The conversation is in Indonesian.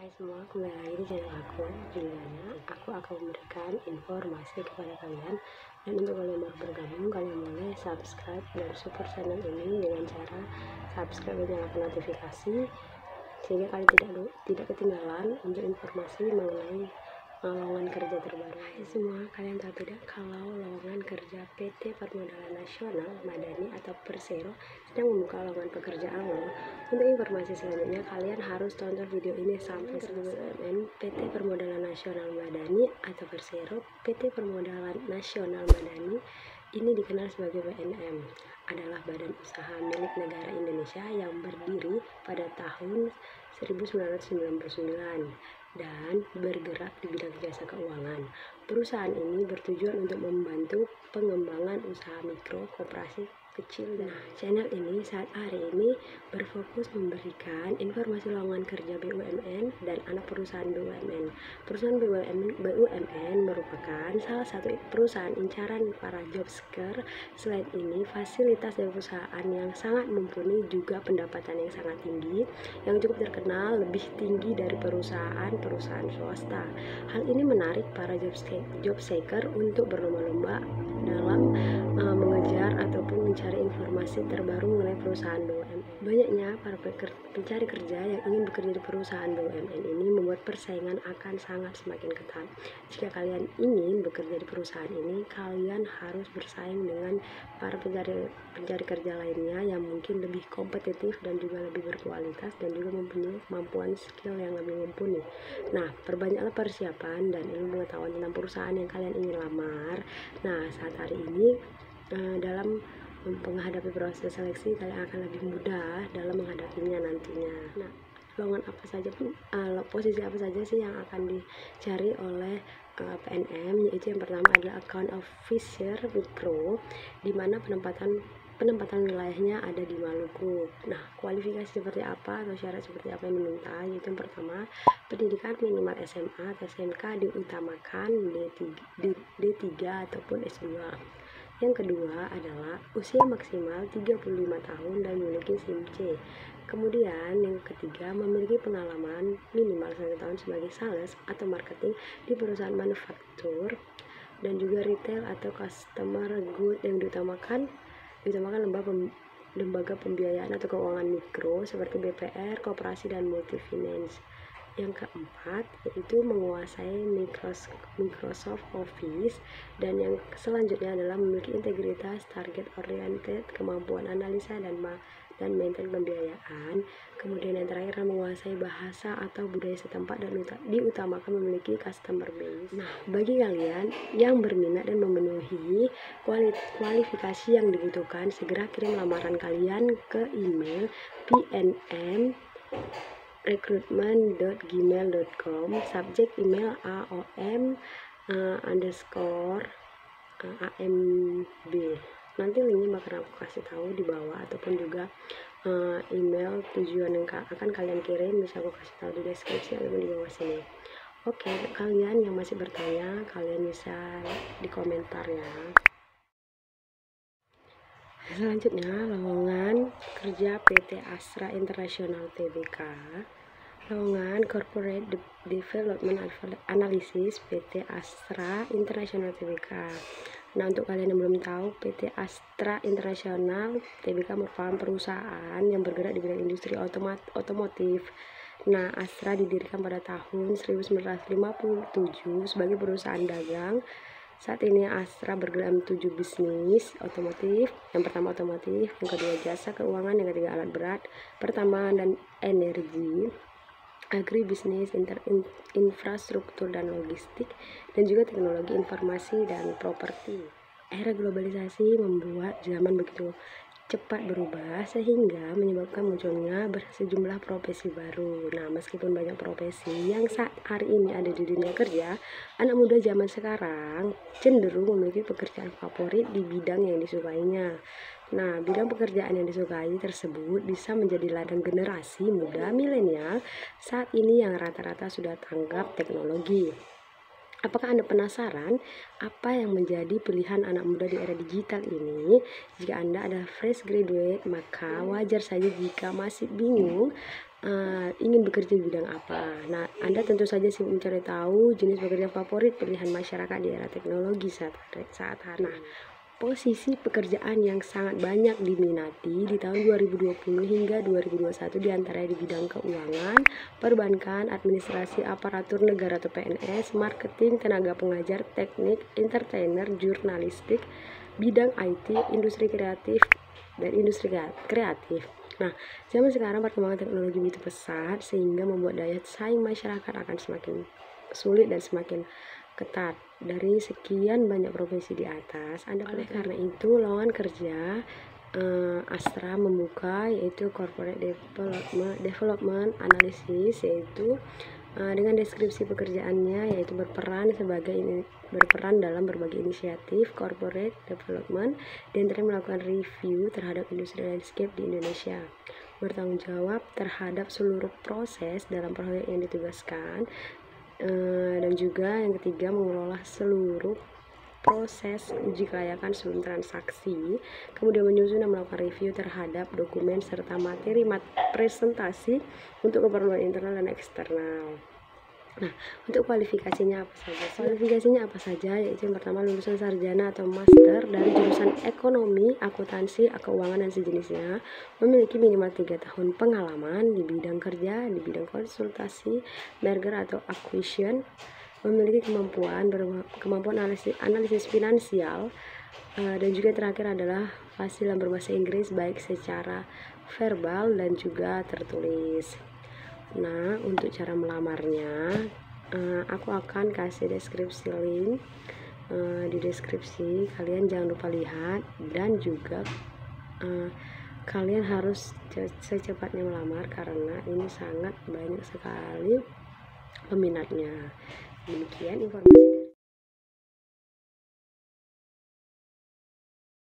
Hai semua, kembali lagi di channel aku, Juliana. Aku akan memberikan informasi kepada kalian. Dan untuk kalian baru bergabung, kalian boleh subscribe dan support channel ini dengan cara subscribe dan nyalakan notifikasi, sehingga kalian tidak ketinggalan untuk informasi mengenai lowongan kerja terbaru. Hai semua, kalian tahu tidak kalau lowongan kerja PT Permodalan Nasional Madani atau Persero sedang membuka lowongan pekerjaan loh. Untuk informasi selanjutnya, kalian harus tonton video ini sampai selesai. PT Permodalan Nasional Madani atau Persero, PT Permodalan Nasional Madani ini dikenal sebagai BNM, adalah badan usaha milik negara Indonesia yang berdiri pada tahun 1999 dan bergerak di bidang jasa keuangan. Perusahaan ini bertujuan untuk membantu pengembangan usaha mikro, koperasi kecil. Nah, channel ini saat hari ini berfokus memberikan informasi lowongan kerja BUMN dan anak perusahaan BUMN. Perusahaan BUMN merupakan salah satu perusahaan incaran para job seeker. Selain ini, fasilitas dari perusahaan yang sangat mumpuni juga pendapatan yang sangat tinggi, yang cukup terkenal lebih tinggi dari perusahaan swasta. Hal ini menarik para job seeker untuk berlomba-lomba dalam mengejar ataupun mencari informasi terbaru mengenai perusahaan BUMN. Banyaknya para pencari kerja yang ingin bekerja di perusahaan BUMN ini membuat persaingan akan sangat semakin ketat. Jika kalian ingin bekerja di perusahaan ini, kalian harus bersaing dengan para pencari kerja lainnya yang mungkin lebih kompetitif dan juga lebih berkualitas dan juga mempunyai kemampuan skill yang lebih mumpuni. Nah, perbanyaklah persiapan dan ilmu pengetahuan tentang perusahaan yang kalian ingin lamar. Nah, saat hari ini dalam menghadapi proses seleksi, kalian akan lebih mudah dalam menghadapinya nantinya. Nah, lowongan apa saja pun, posisi apa saja sih yang akan dicari oleh PNM, yaitu yang pertama adalah account officer mikro, di mana penempatan wilayahnya ada di Maluku. Nah, kualifikasi seperti apa atau syarat seperti apa yang diminta, yaitu yang pertama, pendidikan minimal SMA atau SMK diutamakan, D3 ataupun S2. Yang kedua adalah usia maksimal 35 tahun dan memiliki SIM C. Kemudian yang ketiga, memiliki pengalaman minimal 1 tahun sebagai sales atau marketing di perusahaan manufaktur dan juga retail atau customer good. Yang diutamakan lembaga pembiayaan atau keuangan mikro seperti BPR, koperasi dan multifinance. Yang keempat yaitu menguasai Microsoft Office, dan yang selanjutnya adalah memiliki integritas, target oriented, kemampuan analisa dan maintain pembiayaan. Kemudian yang terakhir menguasai bahasa atau budaya setempat dan diutamakan memiliki customer base. Nah, bagi kalian yang berminat dan memenuhi kualifikasi yang dibutuhkan, segera kirim lamaran kalian ke email pnm@recruitment.gmail.com, subjek email AOM_AMB. Nanti linknya bakal aku kasih tahu di bawah, ataupun juga email tujuan yang akan kalian kirim bisa aku kasih tahu di deskripsi ataupun di bawah sini. Oke, kalian yang masih bertanya, kalian bisa di komentar ya. Selanjutnya, lowongan kerja PT Astra International Tbk, lowongan Corporate Development Analysis PT Astra International Tbk. Nah, untuk kalian yang belum tahu, PT Astra International Tbk merupakan perusahaan yang bergerak di bidang industri otomotif. Nah, Astra didirikan pada tahun 1957 sebagai perusahaan dagang. Saat ini Astra bergerak dalam 7 bisnis otomotif. Yang pertama otomotif, yang kedua jasa keuangan, yang ketiga alat berat, pertambangan dan energi, agribisnis, infrastruktur dan logistik, dan juga teknologi informasi dan properti. Era globalisasi membuat zaman begitu cepat berubah sehingga menyebabkan munculnya sejumlah profesi baru. Nah, meskipun banyak profesi yang saat hari ini ada di dunia kerja, anak muda zaman sekarang cenderung memiliki pekerjaan favorit di bidang yang disukainya. Nah, bidang pekerjaan yang disukai tersebut bisa menjadi ladang generasi muda milenial saat ini yang rata-rata sudah tanggap teknologi. Apakah Anda penasaran apa yang menjadi pilihan anak muda di era digital ini? Jika Anda adalah fresh graduate, maka wajar saja jika masih bingung ingin bekerja di bidang apa. Nah, Anda tentu saja sibuk mencari tahu jenis pekerjaan favorit pilihan masyarakat di era teknologi saat hari. Nah, posisi pekerjaan yang sangat banyak diminati di tahun 2020 hingga 2021 diantaranya di bidang keuangan, perbankan, administrasi aparatur negara atau PNS, marketing, tenaga pengajar, teknik, entertainer, jurnalistik, bidang IT, industri kreatif, dan industri kreatif. Nah, zaman sekarang perkembangan teknologi begitu pesat sehingga membuat daya saing masyarakat akan semakin sulit dan semakin ketat. Dari sekian banyak profesi di atas, oleh karena itu lowongan kerja Astra membuka yaitu Corporate Development Analysis, yaitu dengan deskripsi pekerjaannya yaitu berperan dalam berbagai inisiatif corporate development dan melakukan review terhadap industri landscape di Indonesia, bertanggung jawab terhadap seluruh proses dalam proyek yang ditugaskan, dan juga yang ketiga mengelola seluruh proses uji kelayakan sebelum transaksi, kemudian menyusun dan melakukan review terhadap dokumen serta materi presentasi untuk keperluan internal dan eksternal. Nah, untuk kualifikasinya apa saja? Yaitu yang pertama lulusan sarjana atau master dari jurusan ekonomi, akuntansi, keuangan dan sejenisnya, memiliki minimal 3 tahun pengalaman di bidang kerja, di bidang konsultasi, merger atau acquisition, memiliki kemampuan analisis finansial, dan juga yang terakhir adalah fasih dalam berbahasa Inggris baik secara verbal dan juga tertulis. Nah, untuk cara melamarnya, aku akan kasih deskripsi link di deskripsi. Kalian jangan lupa lihat dan juga kalian harus secepatnya melamar karena ini sangat banyak sekali peminatnya. Demikian informasi